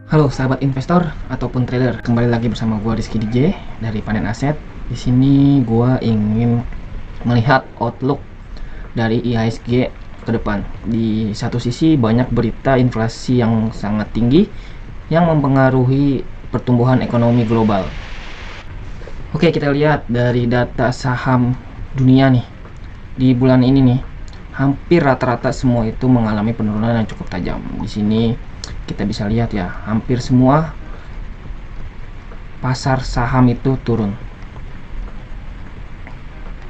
Halo sahabat investor ataupun trader, kembali lagi bersama gua Rizky DJ dari Panen Aset. Di sini gua ingin melihat outlook dari IHSG ke depan. Di satu sisi banyak berita inflasi yang sangat tinggi yang mempengaruhi pertumbuhan ekonomi global. Oke, kita lihat dari data saham dunia nih. Di bulan ini nih, hampir rata-rata semua itu mengalami penurunan yang cukup tajam. Di sini kita bisa lihat ya, hampir semua pasar saham itu turun.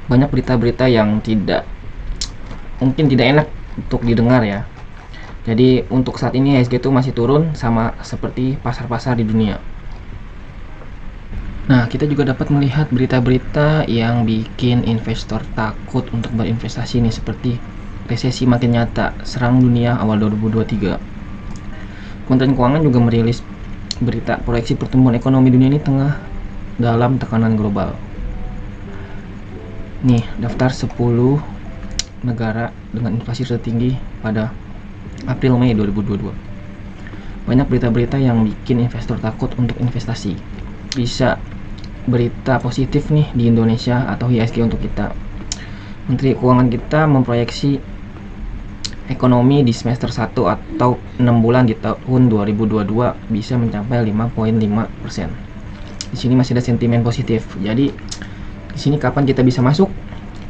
Banyak berita-berita yang mungkin tidak enak untuk didengar ya. Jadi untuk saat ini IHSG itu masih turun sama seperti pasar-pasar di dunia. Nah, kita juga dapat melihat berita-berita yang bikin investor takut untuk berinvestasi nih, seperti resesi makin nyata serang dunia awal 2023. Kementerian Keuangan juga merilis berita proyeksi pertumbuhan ekonomi dunia ini tengah dalam tekanan global. Nih, daftar 10 negara dengan inflasi tertinggi pada April-Mei 2022. Banyak berita-berita yang bikin investor takut untuk investasi. Bisa berita positif nih di Indonesia atau IHSG untuk kita. Menteri Keuangan kita memproyeksi ekonomi di semester 1 atau 6 bulan di tahun 2022 bisa mencapai 5,5%. Di sini masih ada sentimen positif. Jadi di sini kapan kita bisa masuk?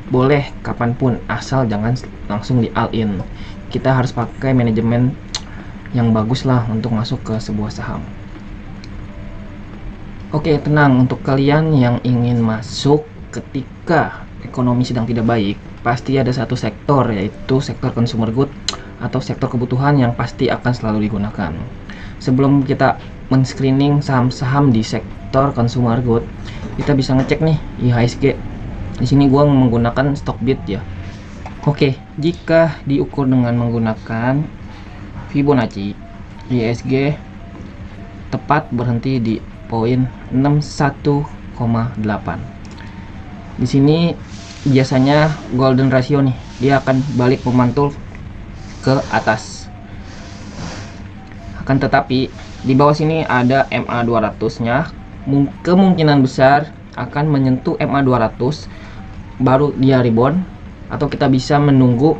Boleh kapanpun, asal jangan langsung di all in. Kita harus pakai manajemen yang bagus lah untuk masuk ke sebuah saham. Oke, tenang, untuk kalian yang ingin masuk ketika ekonomi sedang tidak baik, pasti ada satu sektor, yaitu sektor consumer good atau sektor kebutuhan yang pasti akan selalu digunakan. Sebelum kita men-screening saham-saham di sektor consumer good, kita bisa ngecek nih IHSG. Di sini gua menggunakan Stockbit ya. Oke, jika diukur dengan menggunakan Fibonacci, IHSG tepat berhenti di poin 61,8. Di sini biasanya golden ratio nih, dia akan balik memantul ke atas. Akan tetapi di bawah sini ada MA 200 nya, kemungkinan besar akan menyentuh MA 200 baru dia rebound, atau kita bisa menunggu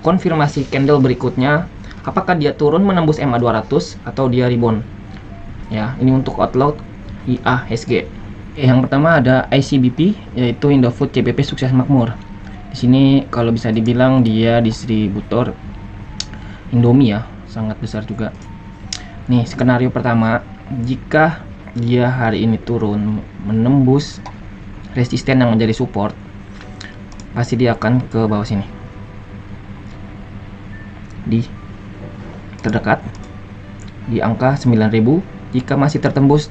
konfirmasi candle berikutnya apakah dia turun menembus MA 200 atau dia rebound ya. Ini untuk outlook IHSG. Yang pertama ada ICBP, yaitu Indofood CBP Sukses Makmur. Di sini kalau bisa dibilang dia distributor Indomie ya, sangat besar juga. Nih, skenario pertama, jika dia hari ini turun menembus resisten yang menjadi support, pasti dia akan ke bawah sini. Di terdekat di angka 9.000, jika masih tertembus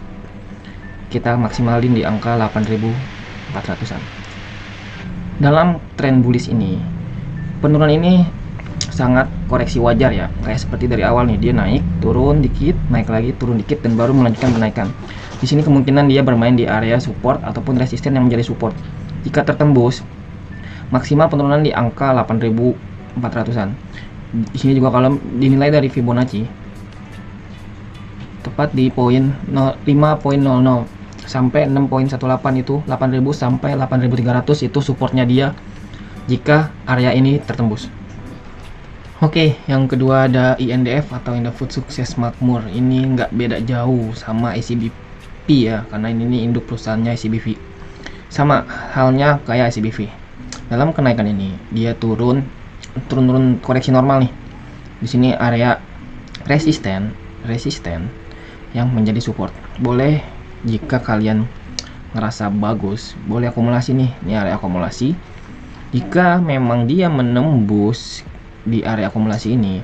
kita maksimalin di angka 8.400-an. Dalam tren bullish ini, penurunan ini sangat koreksi wajar ya, kayak seperti dari awal nih, dia naik, turun dikit, naik lagi, turun dikit, dan baru melanjutkan kenaikan. Di sini kemungkinan dia bermain di area support ataupun resisten yang menjadi support. Jika tertembus, maksimal penurunan di angka 8.400-an. Di sini juga kalau dinilai dari Fibonacci, tepat di poin 5.00 sampai 6.18 itu 8.000 sampai 8.300 itu supportnya dia jika area ini tertembus. Oke, yang kedua ada INDF atau Indofood Sukses Makmur. Ini nggak beda jauh sama ICBP ya, karena ini induk perusahaannya ICBP. Sama halnya kayak ICBP. Dalam kenaikan ini dia turun koreksi normal nih. Di sini area resisten yang menjadi support. Boleh jika kalian ngerasa bagus, boleh akumulasi nih. Ini area akumulasi. Jika memang dia menembus di area akumulasi ini,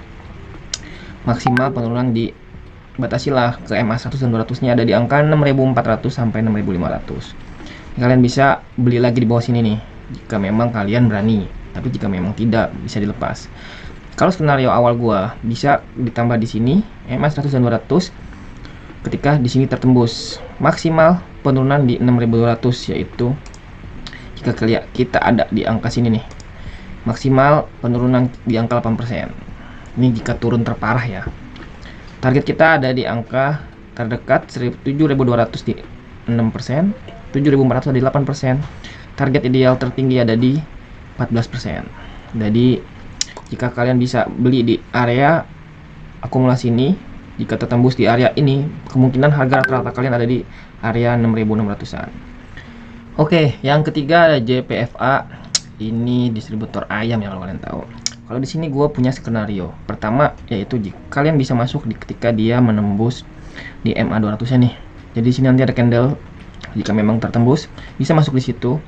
maksimal penurunan dibatasilah ke MA 100 dan 200 nya ada di angka 6.400 sampai 6.500. Kalian bisa beli lagi di bawah sini nih jika memang kalian berani, tapi jika memang tidak, bisa dilepas. Kalau skenario awal gua bisa ditambah di sini MA 100 dan 200 ketika di sini tertembus. Maksimal penurunan di 6.200, yaitu jika kita ada di angka sini nih, maksimal penurunan di angka 8%. Ini jika turun terparah ya. Target kita ada di angka terdekat 7.200 di 6%, 7.400 di 8%. Target ideal tertinggi ada di 14%. Jadi jika kalian bisa beli di area akumulasi ini, jika tertembus di area ini, kemungkinan harga rata-rata kalian ada di area 6.600-an. Oke, yang ketiga ada JPFA. Ini distributor ayam yang kalian tahu. Kalau di sini gue punya skenario. Pertama yaitu jika kalian bisa masuk ketika dia menembus di MA 200-nya nih. Jadi di sini nanti ada candle. Jika memang tertembus, bisa masuk di situ.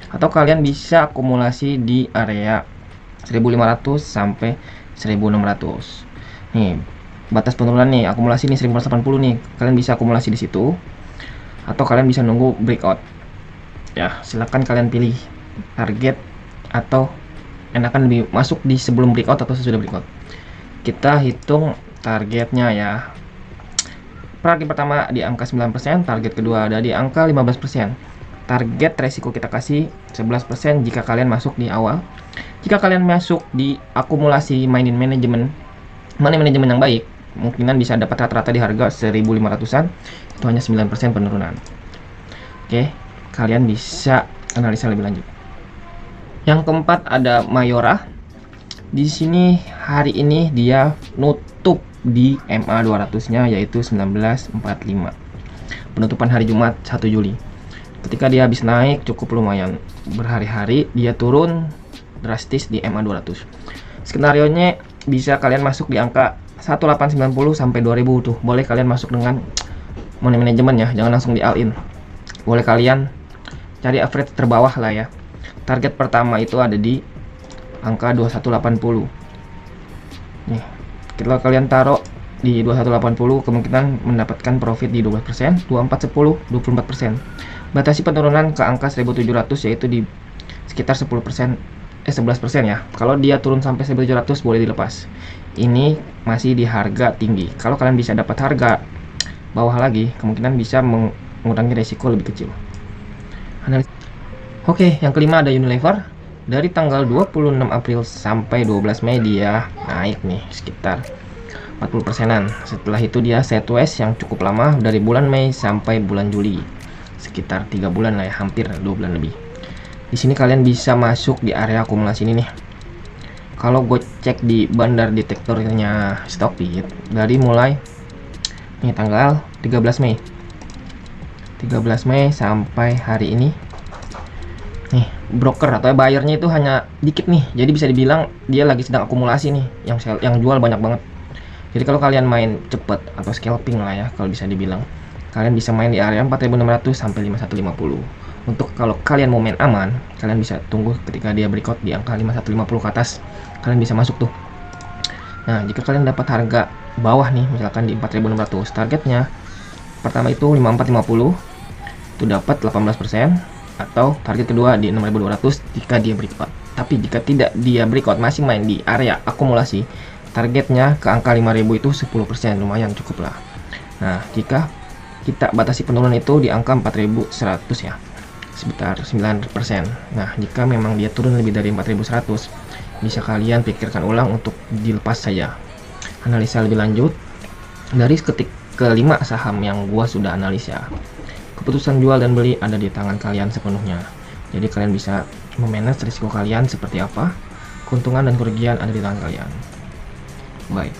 Atau kalian bisa akumulasi di area 1.500 sampai 1.600. Nih, batas penurunan nih, akumulasi nih 1.480 nih. Kalian bisa akumulasi di situ. Atau kalian bisa nunggu breakout. Ya, silakan kalian pilih target atau enakan lebih masuk di sebelum breakout atau sesudah breakout. Kita hitung targetnya ya. Target pertama di angka 9%, target kedua ada di angka 15%. Target resiko kita kasih 11% jika kalian masuk di awal. Jika kalian masuk di akumulasi money management yang baik, kemungkinan bisa dapat rata-rata di harga 1.500-an, itu hanya 9% penurunan. Oke, kalian bisa analisa lebih lanjut. Yang keempat ada Mayora. Di sini hari ini dia nutup di MA 200-nya yaitu 1945. Penutupan hari Jumat 1 Juli. Ketika dia habis naik cukup lumayan berhari-hari, dia turun drastis di MA 200. Skenarionya bisa kalian masuk di angka 1890 sampai 2000 tuh. Boleh kalian masuk dengan money management ya, jangan langsung di all in. Boleh kalian cari average terbawah lah ya. Target pertama itu ada di angka 2180. Nih, kalau kalian taruh di 2180 kemungkinan mendapatkan profit di 12%, 2410, 24%. Batasi penurunan ke angka 1700 yaitu di sekitar 11% ya. Kalau dia turun sampai 1700 boleh dilepas. Ini masih di harga tinggi. Kalau kalian bisa dapat harga bawah lagi, kemungkinan bisa mengurangi resiko lebih kecil. Oke, yang kelima ada Unilever. Dari tanggal 26 April sampai 12 Mei dia naik nih sekitar 40%-an. Setelah itu dia sideways yang cukup lama dari bulan Mei sampai bulan Juli. Sekitar 3 bulan lah ya, hampir 2 bulan lebih. Di sini kalian bisa masuk di area akumulasi ini nih. Kalau gue cek di bandar detektornya Stockbit, dari mulai nih tanggal 13 Mei. 13 Mei sampai hari ini. Nih, broker atau buyernya itu hanya dikit nih. Jadi bisa dibilang dia lagi sedang akumulasi nih, yang jual banyak banget. Jadi kalau kalian main cepet atau scalping lah ya, kalau bisa dibilang, kalian bisa main di area 4.600 sampai 5.150. Untuk kalau kalian mau main aman, kalian bisa tunggu ketika dia breakout di angka 5.150 ke atas, kalian bisa masuk tuh. Nah, jika kalian dapat harga bawah nih, misalkan di 4.600, targetnya pertama itu 5450, itu dapat 18%, atau target kedua di 6.200 jika dia breakout. Tapi jika tidak dia breakout, masih main di area akumulasi, targetnya ke angka 5.000 itu 10%, lumayan cukup lah. Nah, jika kita batasi penurunan itu di angka 4.100 ya, sekitar 9%. Nah, jika memang dia turun lebih dari 4.100, bisa kalian pikirkan ulang untuk dilepas saja. Analisa lebih lanjut dari kelima saham yang gua sudah analisa. Keputusan jual dan beli ada di tangan kalian sepenuhnya. Jadi kalian bisa memanage risiko kalian seperti apa. Keuntungan dan kerugian ada di tangan kalian. Bye.